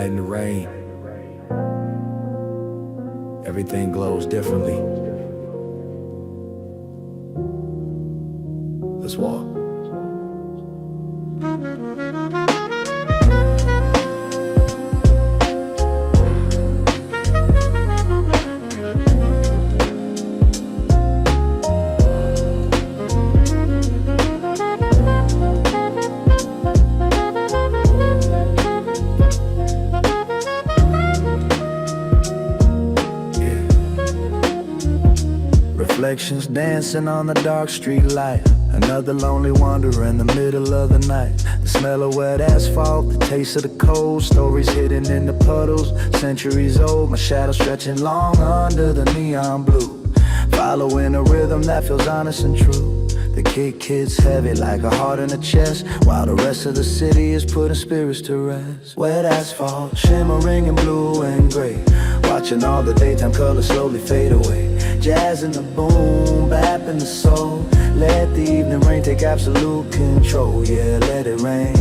night in the rain, everything glows differently. Let's walk. Reflections dancing on the dark street light. Another lonely wanderer in the middle of the night. The smell of wet asphalt, the taste of the cold. Stories hidden in the puddles, centuries old. My shadow stretching long under the neon blue. Following a rhythm that feels honest and true. The kick hits heavy like a heart in a chest, while the rest of the city is putting spirits to rest. Wet asphalt, shimmering in blue and gray. Watching all the daytime colors slowly fade away. Jazz in the boom, bap in the soul. Let the evening rain take absolute control. Yeah, let it rain.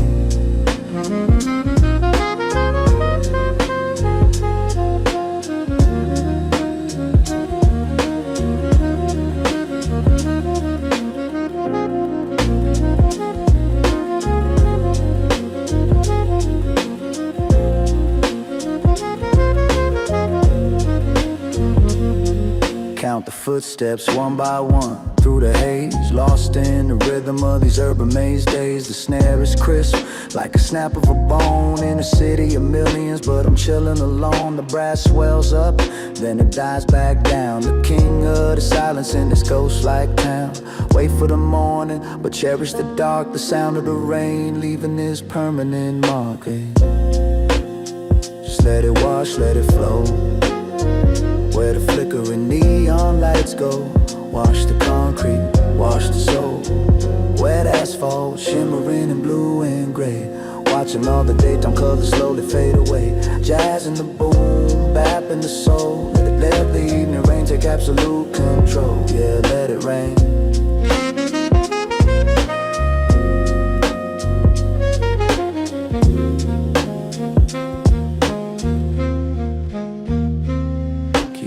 Count the footsteps one by one through the haze, lost in the rhythm of these urban maze days. The snare is crisp like a snap of a bone in a city of millions, but I'm chilling alone. The brass swells up, then it dies back down. The king of the silence in this ghost-like town. Wait for the morning, but cherish the dark. The sound of the rain leaving this permanent mark. Just let it wash, let it flow. Where the flickering neon lights go. Wash the concrete, wash the soul. Wet asphalt, shimmering in blue and gray. Watching all the daytime colors slowly fade away. Jazz in the boom, bap in the soul. Let the evening rain take absolute control. Yeah, let it rain.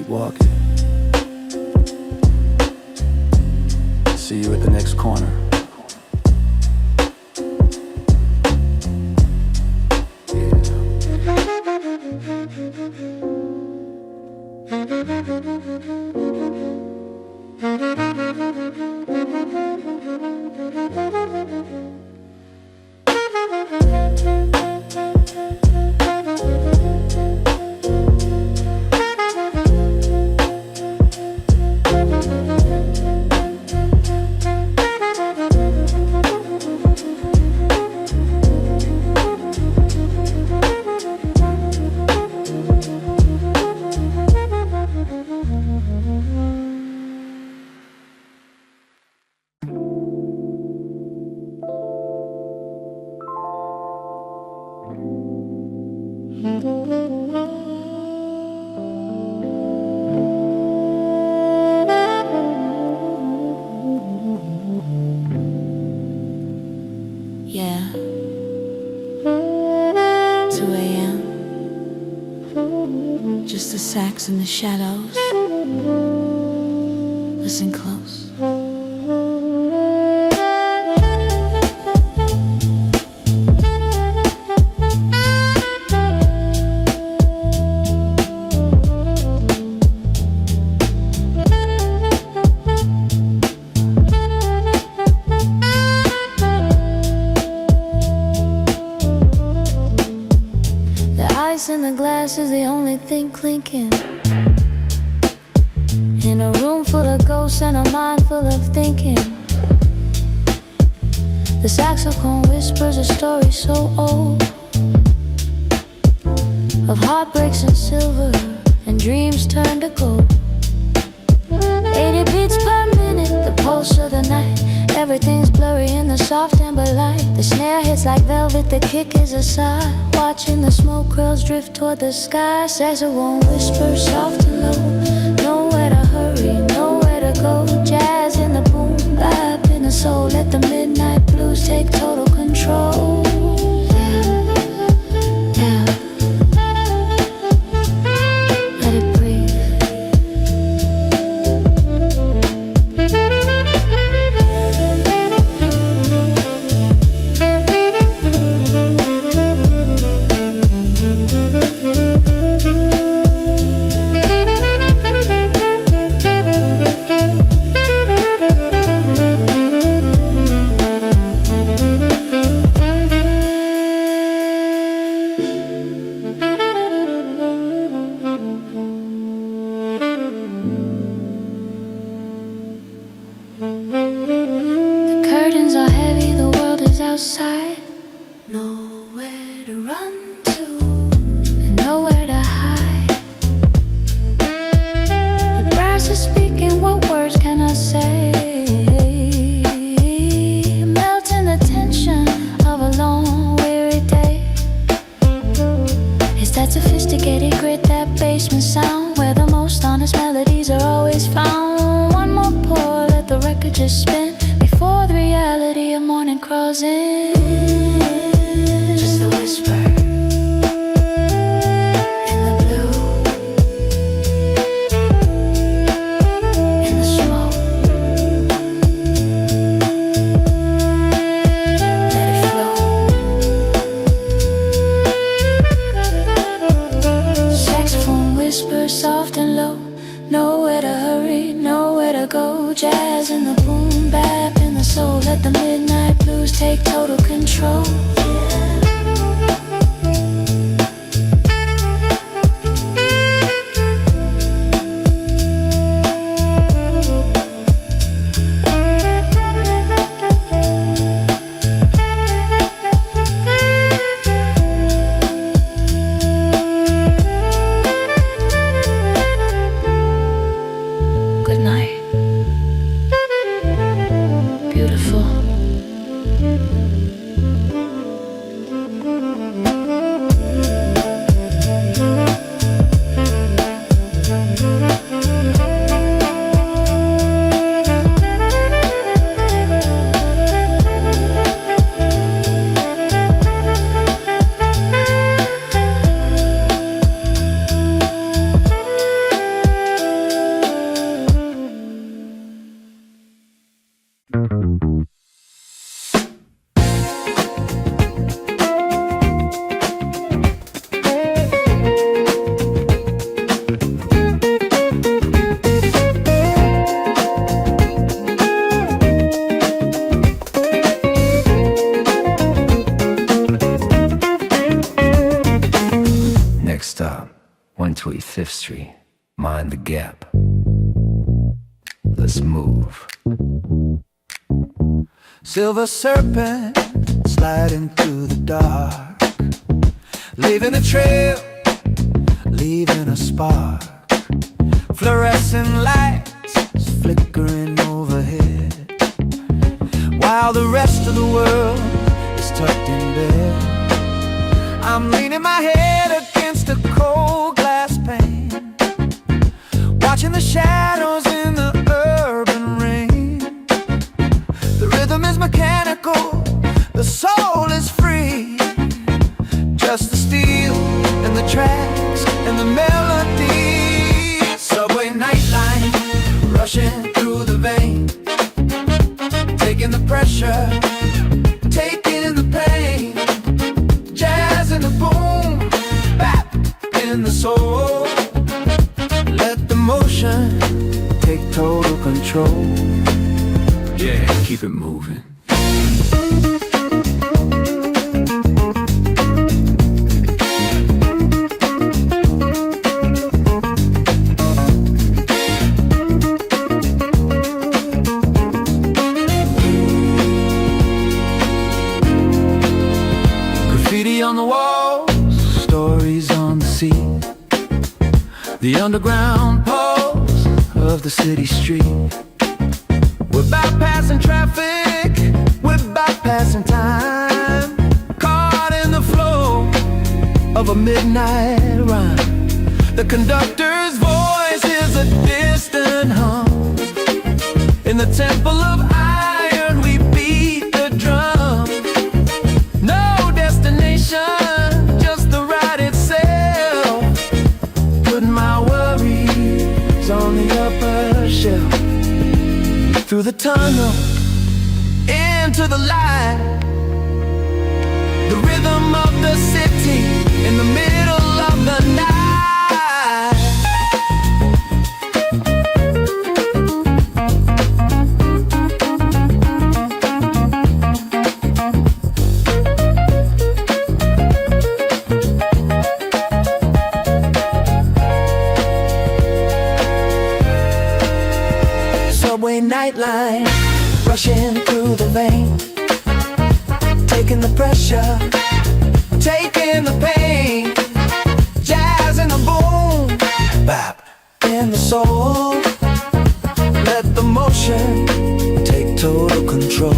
Walking. See you at the next corner. Yeah. 2 a.m. Just the sax in the shadows. Listen close. And the glass is the only thing clinking. In a room full of ghosts and a mind full of thinking. The saxophone whispers a story so old, of heartbreaks and silver and dreams turned to gold. 80 beats per minute, the pulse of the night. Everything's blurry in the soft amber light. The snare hits like velvet, the kick is a sigh. Watching the smoke curls drift toward the sky. Saxophone whispers soft and low. Nowhere to hurry, nowhere to go. Jazz in the boom, bap in the soul. Let the midnight blues take total control. Yeah. Curtains are heavy, the world is outside. Nowhere to run to, and nowhere to hide. The brass is speaking, what words can I say? Melting the tension of a long, weary day. It's that sophisticated grit, that basement sound, where the most honest melodies are always found. One more pour, let the record just spin before the reality of morning crawls in. Just a whisper in the blue, in the smoke. Let it flow. Saxophone whispers soft and low. Nowhere to hurry, nowhere to go. Jazz in the boom bap in the soul. Let the midnight blues take total control. Good night. Beautiful. Next stop, 125th Street. Mind the gap. Let's move. Silver serpent sliding through the dark, leaving a trail, leaving a spark. Fluorescent lights flickering overhead, while the rest of the world is tucked in bed. I'm leaning my head against a cold glass pane, watching the shadows in the urban rain. The rhythm is mechanical, the soul is free. Just the steel and the tracks and the melody. Subway nightline, rushing through the vein, taking the pressure, taking the pain. Jazz in the boom bap in the soul. Let the motion take total control. Yeah, keep it moving. Graffiti on the walls, stories on the sea, the underground pulse of the city street. We're bypassing traffic, we're bypassing time, caught in the flow of a midnight rhyme. The conductor's voice is a distant hum. In the temple of iron we beat the drum. No destination, just the ride itself. Putting my worries on the upper shelf. Through the tunnel, into the light, the rhythm of the city in the middle of the night. Subway nightline, rushing through the vein, taking the pressure, taking the pain, jazz in the boom bap in the soul. Let the motion take total control.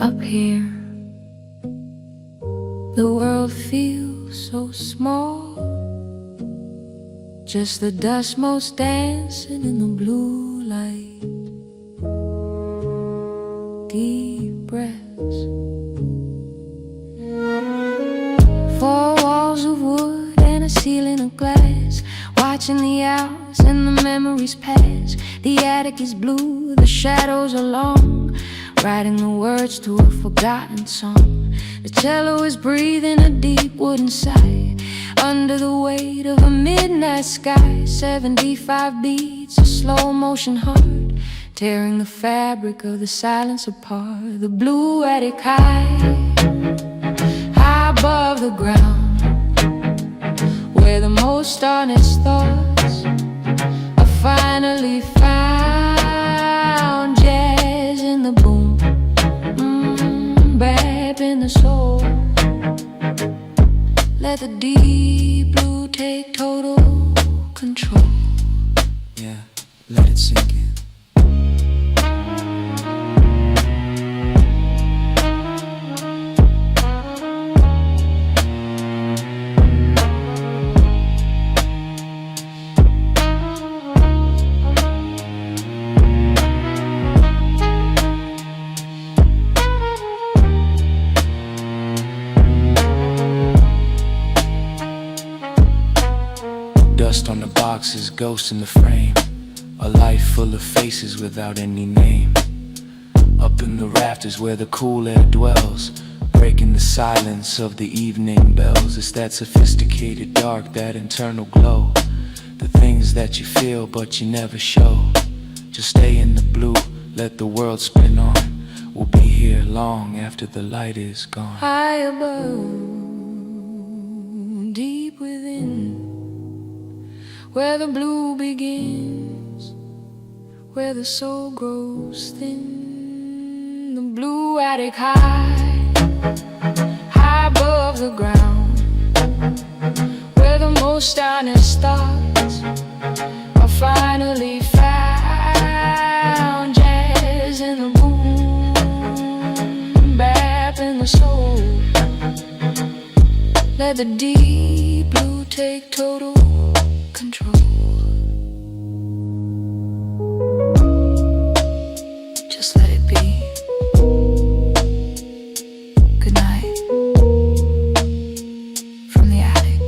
Up here, the world feels so small. Just the dust motes dancing in the blue light. Deep breaths. Four walls of wood and a ceiling of glass. Watching the hours and the memories pass. The attic is blue, the shadows are long. Writing the words to a forgotten song. The cello is breathing a deep wooden sigh. Under the weight of a midnight sky. 75 beats, a slow motion heart, tearing the fabric of the silence apart. The blue attic high, high above the ground, where the most honest thoughts are finally found. Jazz in the boom bap in the soul. Let the deep blue take total control. Yeah, let it sink in. Dust on the boxes, ghosts in the frame. A life full of faces without any name. Up in the rafters where the cool air dwells, breaking the silence of the evening bells. It's that sophisticated dark, that internal glow. The things that you feel but you never show. Just stay in the blue, let the world spin on. We'll be here long after the light is gone. High above, deep within, where the blue begins, where the soul grows thin. The blue attic high, high above the ground, where the most honest thoughts are finally found. Jazz in the boom bap in the soul. Let the deep blue take total control. Just let it be. Good night from the attic.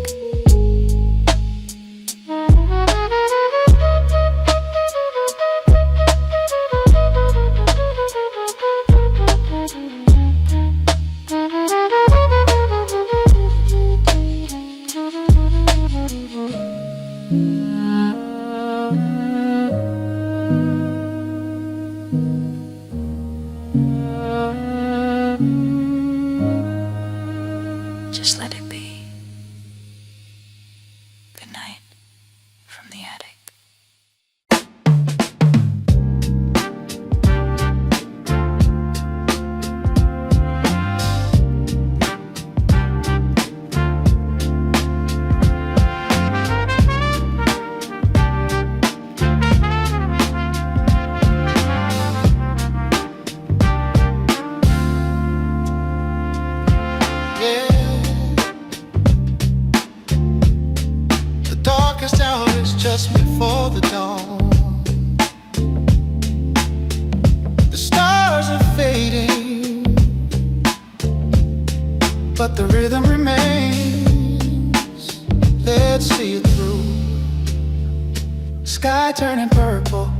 Just let it be. Good night from the attic. Just just before the dawn. The stars are fading, but the rhythm remains. Let's see it through. Sky turning purple,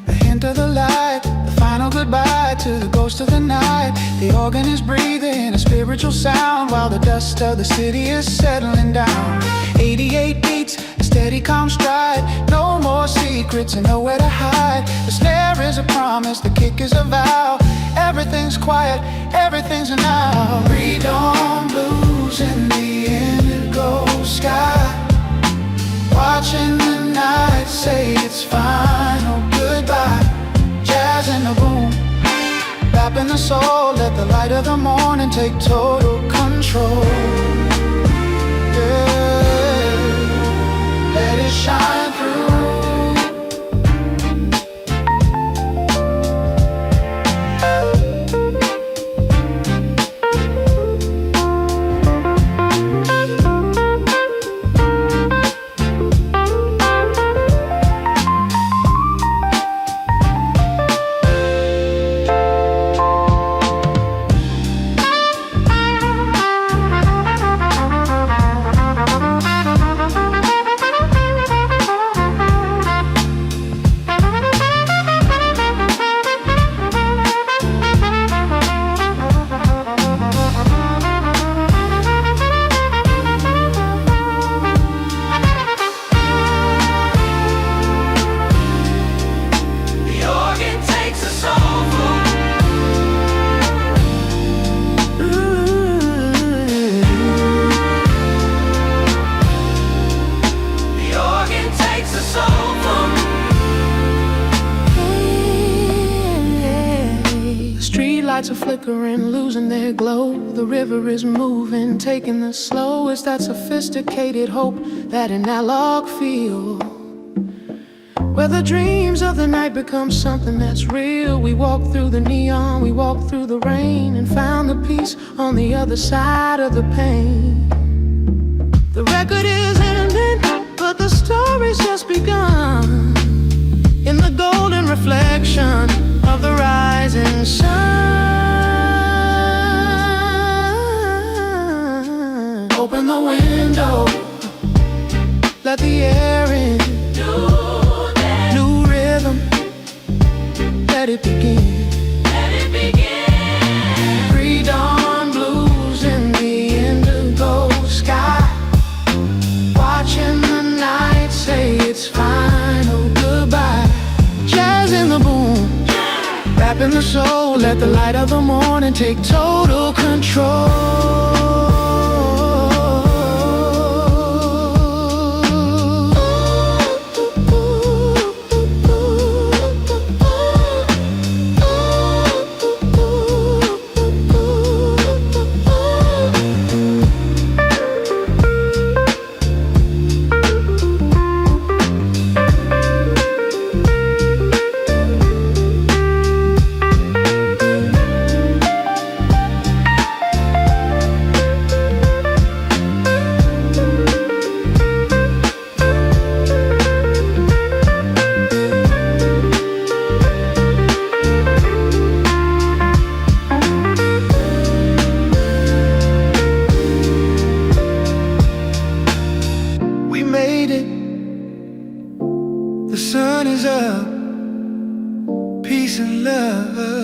a hint of the light, the final goodbye to the ghost of the night. The organ is breathing a spiritual sound while the dust of the city is settling down. 88 beats, a steady calm stride, no more secrets and nowhere to hide. The snare is a promise, the kick is a vow. Everything's quiet, everything's a now. Pre-dawn blues in the indigo sky, watching the night say its final goodbye. Jazz in the boom, bap in the soul. Let the light of the morning take total control. Yeah, let it shine through. Lights are flickering, losing their glow. The river is moving, taking the slow. It's that sophisticated hope, that analog feel, where the dreams of the night become something that's real. We walk through the neon, we walk through the rain, and found the peace on the other side of the pain. The record is ending, but the story's just begun. In the golden reflection of the rising sun, open the window, let the air in. New rhythm, let it begin. Pre-dawn blues in the indigo sky, watching the night say its final goodbye. Jazz in the boom, rap in the soul. Let the light of the morning take total control. The sun is up, peace and love.